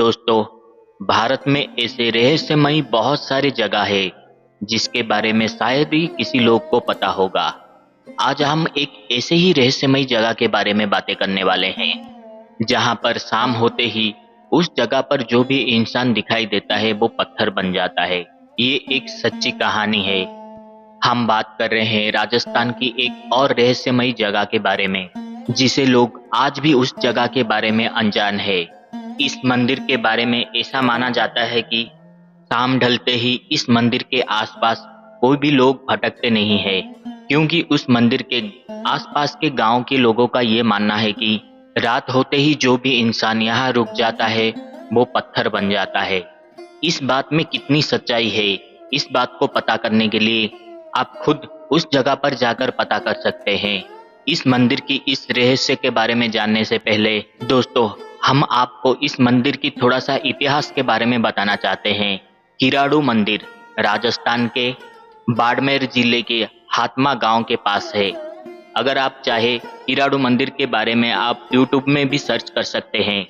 दोस्तों, भारत में ऐसे रहस्यमयी बहुत सारी जगह है जिसके बारे में शायद ही किसी लोग को पता होगा। आज हम एक ऐसे ही रहस्यमयी जगह के बारे में बातें करने वाले हैं जहां पर शाम होते ही उस जगह पर जो भी इंसान दिखाई देता है वो पत्थर बन जाता है। ये एक सच्ची कहानी है। हम बात कर रहे हैं राजस्थान की एक और रहस्यमयी जगह के बारे में जिसे लोग आज भी उस जगह के बारे में अनजान है। इस मंदिर के बारे में ऐसा माना जाता है कि शाम ढलते ही इस मंदिर के आसपास कोई भी लोग भटकते नहीं है, क्योंकि उस मंदिर के आसपास के गांव के लोगों का ये मानना है कि रात होते ही जो भी इंसान यहाँ रुक जाता है वो पत्थर बन जाता है। इस बात में कितनी सच्चाई है, इस बात को पता करने के लिए आप खुद उस जगह पर जाकर पता कर सकते हैं। इस मंदिर की इस रहस्य के बारे में जानने से पहले दोस्तों, हम आपको इस मंदिर की थोड़ा सा इतिहास के बारे में बताना चाहते हैं। किराड़ू मंदिर राजस्थान के बाड़मेर जिले के हातमा गांव के पास है। अगर आप चाहे किराड़ू मंदिर के बारे में आप YouTube में भी सर्च कर सकते हैं।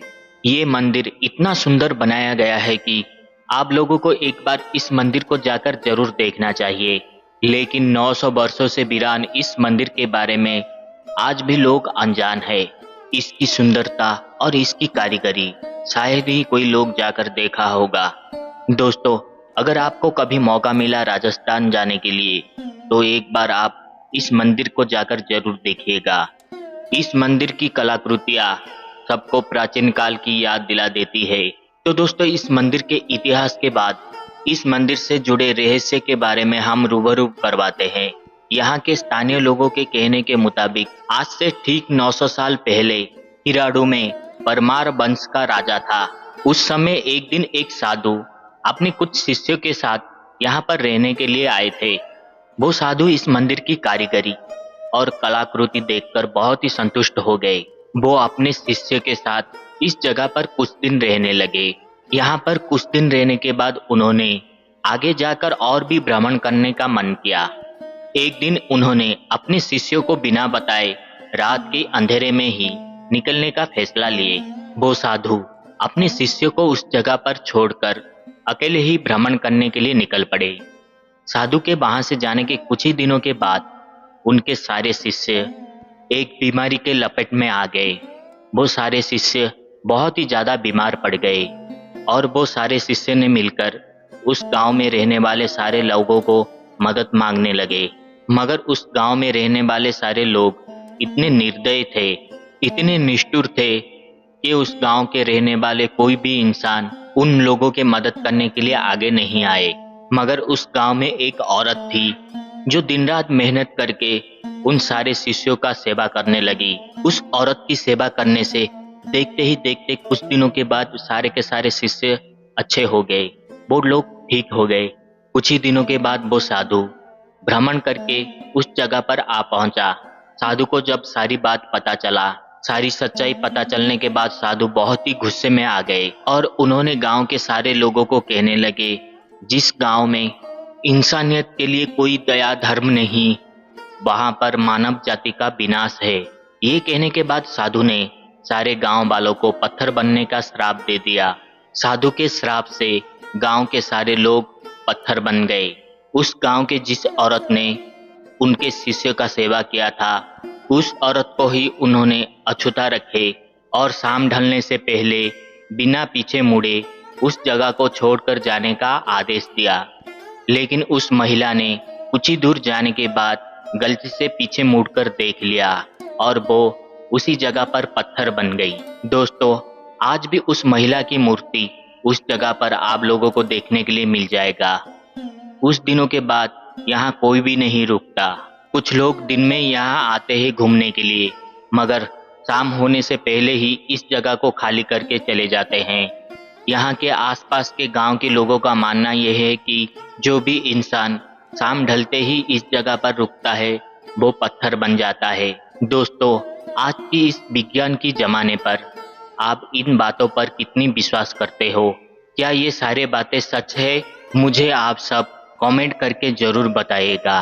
ये मंदिर इतना सुंदर बनाया गया है कि आप लोगों को एक बार इस मंदिर को जाकर जरूर देखना चाहिए। लेकिन 900 वर्षों से वीरान इस मंदिर के बारे में आज भी लोग अनजान है। इसकी सुंदरता और इसकी कारीगरी शायद ही कोई लोग जाकर देखा होगा। दोस्तों, अगर आपको कभी मौका मिला राजस्थान जाने के लिए तो एक बार आप इस मंदिर को जाकर जरूर देखिएगा। इस मंदिर की कलाकृतियां सबको प्राचीन काल की याद दिला देती है। तो दोस्तों, इस मंदिर के इतिहास के बाद इस मंदिर से जुड़े रहस्य के बारे में हम रूबरू करवाते हैं। यहाँ के स्थानीय लोगों के कहने के मुताबिक आज से ठीक 900 साल पहले किराड़ू में परमार वंश का राजा था। उस समय एक दिन एक साधु अपने कुछ शिष्यों के साथ यहाँ पर रहने के लिए आए थे। वो साधु इस मंदिर की कारीगरी और कलाकृति देखकर बहुत ही संतुष्ट हो गए। वो अपने शिष्य के साथ इस जगह पर कुछ दिन रहने लगे। यहाँ पर कुछ दिन रहने के बाद उन्होंने आगे जाकर और भी भ्रमण करने का मन किया। एक दिन उन्होंने अपने शिष्यों को बिना बताए रात के अंधेरे में ही निकलने का फैसला लिए। वो साधु अपने शिष्यों को उस जगह पर छोड़कर अकेले ही भ्रमण करने के लिए निकल पड़े। साधु के वहां से जाने के कुछ ही दिनों के बाद उनके सारे शिष्य एक बीमारी के लपेट में आ गए। वो सारे शिष्य बहुत ही ज्यादा बीमार पड़ गए और वो सारे शिष्य ने मिलकर उस गांव में रहने वाले सारे लोगों को मदद मांगने लगे। मगर उस गांव में रहने वाले सारे लोग इतने निर्दयी थे, इतने निष्ठुर थे कि उस गांव के रहने वाले कोई भी इंसान उन लोगों के मदद करने के लिए आगे नहीं आए। मगर उस गांव में एक औरत थी जो दिन रात मेहनत करके उन सारे शिष्यों का सेवा करने लगी। उस औरत की सेवा करने से देखते ही देखते कुछ दिनों के बाद सारे के सारे शिष्य अच्छे हो गए, वो लोग ठीक हो गए। कुछ ही दिनों के बाद वो साधु भ्रमण करके उस जगह पर आ पहुंचा। साधु को जब सारी बात पता चला, सारी सच्चाई पता चलने के बाद साधु बहुत ही गुस्से में आ गए और उन्होंने गांव के सारे लोगों को कहने लगे, जिस गांव में इंसानियत के लिए कोई दया धर्म नहीं, वहां पर मानव जाति का विनाश है। ये कहने के बाद साधु ने सारे गांव वालों को पत्थर बनने का श्राप दे दिया। साधु के श्राप से गांव के सारे लोग पत्थर बन गए। उस गांव के जिस औरत ने उनके शिष्य का सेवा किया था, उस औरत को ही उन्होंने अछूता रखे और शाम ढलने से पहले बिना पीछे मुड़े उस जगह को छोड़कर जाने का आदेश दिया। लेकिन उस महिला ने कुछ ही दूर जाने के बाद गलती से पीछे मुड़कर देख लिया और वो उसी जगह पर पत्थर बन गई। दोस्तों, आज भी उस महिला की मूर्ति उस जगह पर आप लोगों को देखने के लिए मिल जाएगा। उस दिनों के बाद यहाँ कोई भी नहीं रुकता। कुछ लोग दिन में यहाँ आते हैं घूमने के लिए, मगर शाम होने से पहले ही इस जगह को खाली करके चले जाते हैं। यहाँ के आसपास के गांव के लोगों का मानना यह है कि जो भी इंसान शाम ढलते ही इस जगह पर रुकता है वो पत्थर बन जाता है। दोस्तों, आज की इस विज्ञान की जमाने पर आप इन बातों पर कितनी विश्वास करते हो? क्या ये सारे बातें सच है? मुझे आप सब कमेंट करके जरूर बताइएगा।